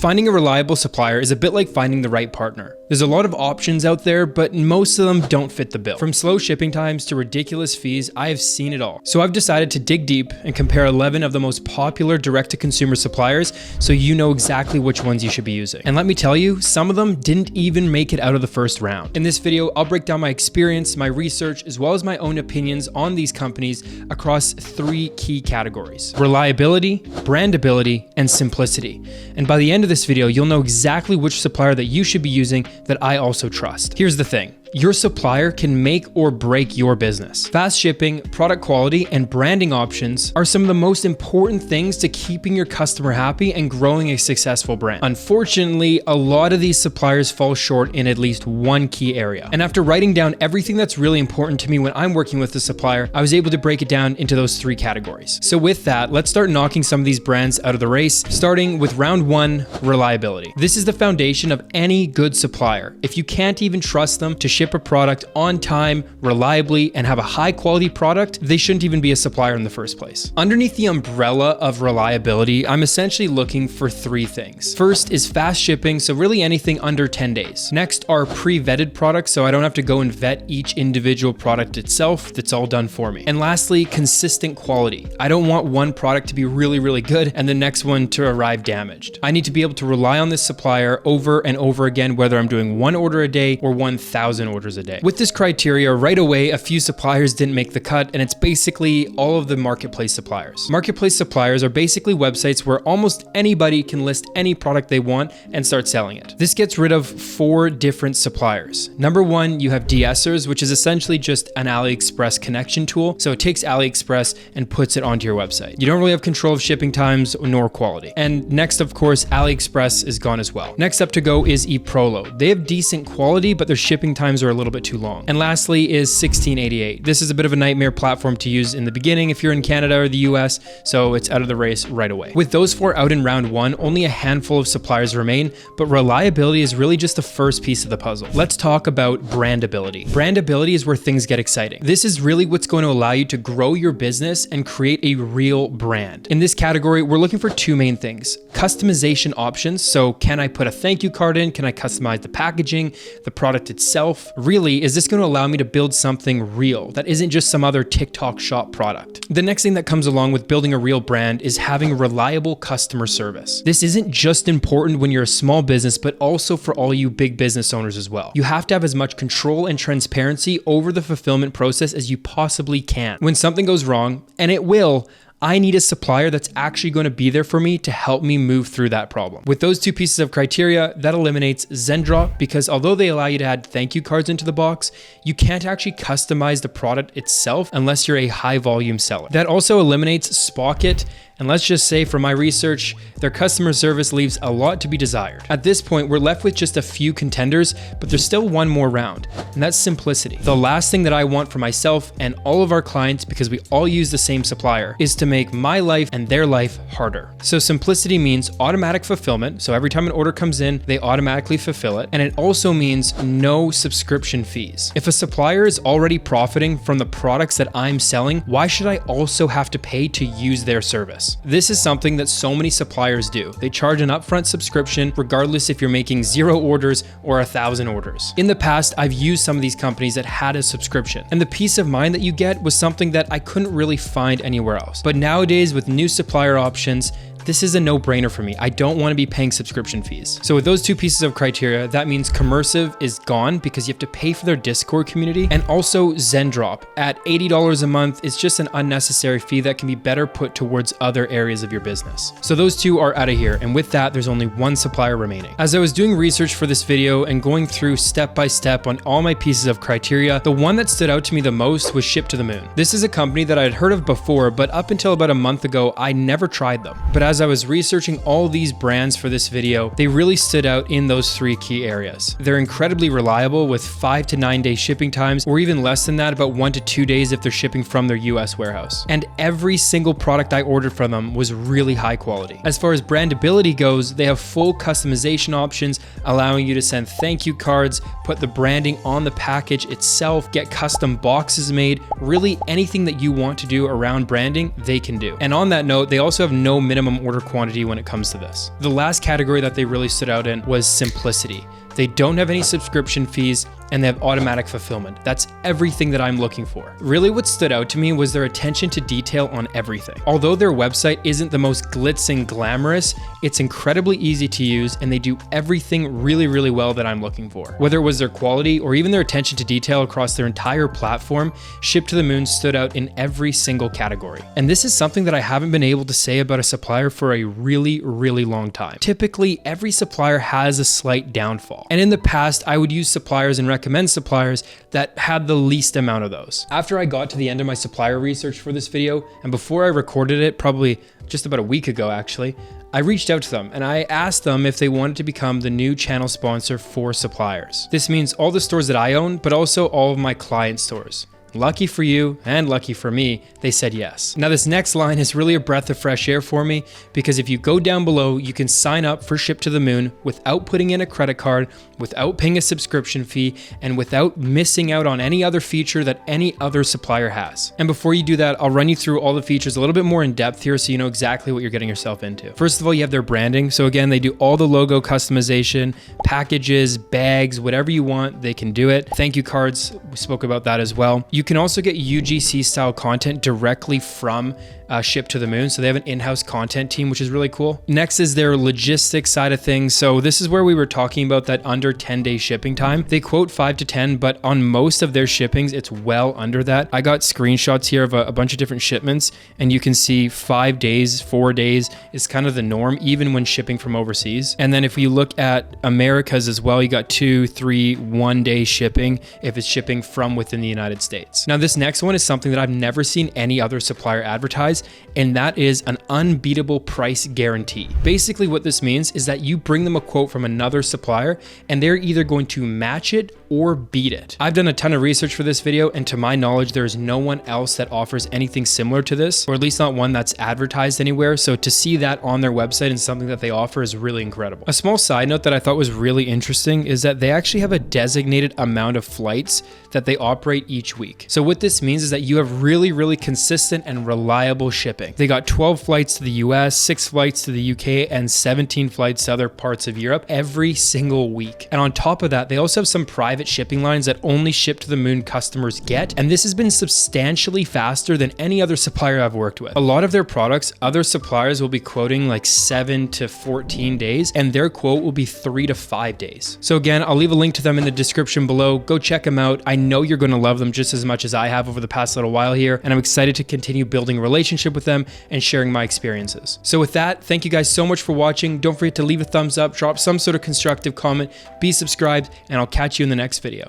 Finding a reliable supplier is a bit like finding the right partner. There's a lot of options out there, but most of them don't fit the bill. From slow shipping times to ridiculous fees, I have seen it all. So I've decided to dig deep and compare 11 of the most popular direct-to-consumer suppliers so you know exactly which ones you should be using. And let me tell you, some of them didn't even make it out of the first round. In this video, I'll break down my experience, my research, as well as my own opinions on these companies across 3 key categories: reliability, brandability, and simplicity. And by the end of this video, you'll know exactly which supplier that you should be using that I also trust. Here's the thing. Your supplier can make or break your business. Fast shipping, product quality, and branding options are some of the most important things to keeping your customer happy and growing a successful brand. Unfortunately, a lot of these suppliers fall short in at least one key area. And after writing down everything that's really important to me when I'm working with a supplier, I was able to break it down into those 3 categories. So with that, let's start knocking some of these brands out of the race, starting with round 1, reliability. This is the foundation of any good supplier. If you can't even trust them to ship a product on time, reliably, and have a high quality product, they shouldn't even be a supplier in the first place. Underneath the umbrella of reliability, I'm essentially looking for 3 things. First is fast shipping, so really anything under 10 days. Next are pre-vetted products, so I don't have to go and vet each individual product itself. That's all done for me. And lastly, consistent quality. I don't want one product to be really, really good and the next one to arrive damaged. I need to be able to rely on this supplier over and over again, whether I'm doing 1 order a day or 1,000 orders a day. With this criteria, right away, a few suppliers didn't make the cut, and it's basically all of the marketplace suppliers. Marketplace suppliers are basically websites where almost anybody can list any product they want and start selling it. This gets rid of 4 different suppliers. Number 1, you have de-essers, which is essentially just an AliExpress connection tool. So it takes AliExpress and puts it onto your website. You don't really have control of shipping times nor quality. And next, of course, AliExpress is gone as well. Next up to go is eProlo. They have decent quality, but their shipping times are a little bit too long. And lastly is 1688. This is a bit of a nightmare platform to use in the beginning if you're in Canada or the US, so it's out of the race right away. With those 4 out in round 1, only a handful of suppliers remain, but reliability is really just the first piece of the puzzle. Let's talk about brandability. Brandability is where things get exciting. This is really what's going to allow you to grow your business and create a real brand. In this category, we're looking for 2 main things: customization options. So can I put a thank you card in? Can I customize the packaging, the product itself? Really, is this going to allow me to build something real that isn't just some other TikTok shop product? The next thing that comes along with building a real brand is having reliable customer service. This isn't just important when you're a small business, but also for all you big business owners as well. You have to have as much control and transparency over the fulfillment process as you possibly can. When something goes wrong, and it will, I need a supplier that's actually going to be there for me to help me move through that problem. With those 2 pieces of criteria, that eliminates Zendrop, because although they allow you to add thank you cards into the box, you can't actually customize the product itself unless you're a high volume seller. That also eliminates Spocket, and let's just say from my research, their customer service leaves a lot to be desired. At this point, we're left with just a few contenders, but there's still one more round, and that's simplicity. The last thing that I want for myself and all of our clients, because we all use the same supplier, is to make my life and their life harder. So simplicity means automatic fulfillment. So every time an order comes in, they automatically fulfill it. And it also means no subscription fees. If a supplier is already profiting from the products that I'm selling, why should I also have to pay to use their service? This is something that so many suppliers do. They charge an upfront subscription regardless if you're making 0 orders or 1,000 orders. In the past, I've used some of these companies that had a subscription, and the peace of mind that you get was something that I couldn't really find anywhere else. But nowadays, with new supplier options, this is a no-brainer for me. I don't want to be paying subscription fees. So with those 2 pieces of criteria, that means Commercive is gone because you have to pay for their Discord community, and also Zendrop at $80 a month is just an unnecessary fee that can be better put towards other areas of your business. So those 2 are out of here, and with that, there's only 1 supplier remaining. As I was doing research for this video and going through step by step on all my pieces of criteria, the one that stood out to me the most was Ship to the Moon. This is a company that I had heard of before, but up until about a month ago, I never tried them. But as I was researching all these brands for this video, they really stood out in those 3 key areas. They're incredibly reliable with 5 to 9 day shipping times, or even less than that, about 1 to 2 days if they're shipping from their US warehouse. And every single product I ordered from them was really high quality. As far as brandability goes, they have full customization options, allowing you to send thank you cards, put the branding on the package itself, get custom boxes made. Really anything that you want to do around branding, they can do. And on that note, they also have no minimum minimum order quantity when it comes to this. The last category that they really stood out in was simplicity. They don't have any subscription fees and they have automatic fulfillment. That's everything that I'm looking for. Really what stood out to me was their attention to detail on everything. Although their website isn't the most glitz and glamorous, it's incredibly easy to use and they do everything really, really well that I'm looking for. Whether it was their quality or even their attention to detail across their entire platform, Ship to the Moon stood out in every single category. And this is something that I haven't been able to say about a supplier for a really, really long time. Typically, every supplier has a slight downfall. And in the past, I would use suppliers and recommend suppliers that had the least amount of those. After I got to the end of my supplier research for this video, and before I recorded it, probably just about a week ago actually, I reached out to them and I asked them if they wanted to become the new channel sponsor for suppliers. This means all the stores that I own, but also all of my client stores. Lucky for you and lucky for me, they said yes. Now this next line is really a breath of fresh air for me because if you go down below, you can sign up for Ship to the Moon without putting in a credit card, without paying a subscription fee, and without missing out on any other feature that any other supplier has. And before you do that, I'll run you through all the features a little bit more in depth here so you know exactly what you're getting yourself into. First of all, you have their branding. So again, they do all the logo customization, packages, bags, whatever you want, they can do it. Thank you cards, we spoke about that as well. You can also get UGC style content directly from Ship to the Moon. So they have an in-house content team, which is really cool. Next is their logistics side of things. So this is where we were talking about that under 10-day shipping time. They quote 5 to 10, but on most of their shippings, it's well under that. I got screenshots here of a bunch of different shipments and you can see 5 days, 4 days is kind of the norm, even when shipping from overseas. And then if you look at Americas as well, you got 2, 3, 1 day shipping if it's shipping from within the United States. Now this next one is something that I've never seen any other supplier advertise, and that is an unbeatable price guarantee. Basically what this means is that you bring them a quote from another supplier and they're either going to match it or beat it. I've done a ton of research for this video and to my knowledge, there is no one else that offers anything similar to this, or at least not one that's advertised anywhere. So to see that on their website and something that they offer is really incredible. A small side note that I thought was really interesting is that they actually have a designated amount of flights that they operate each week. So what this means is that you have really, really consistent and reliable shipping. They got 12 flights to the US, 6 flights to the UK, and 17 flights to other parts of Europe every single week. And on top of that, they also have some private shipping lines that only Ship to the Moon customers get. And this has been substantially faster than any other supplier I've worked with. A lot of their products, other suppliers will be quoting like 7 to 14 days, and their quote will be 3 to 5 days. So again, I'll leave a link to them in the description below. Go check them out. I know you're going to love them just as much as I have over the past little while here, and I'm excited to continue building a relationship with them and sharing my experiences. So with that, thank you guys so much for watching. Don't forget to leave a thumbs up, drop some sort of constructive comment, be subscribed, and I'll catch you in the next video.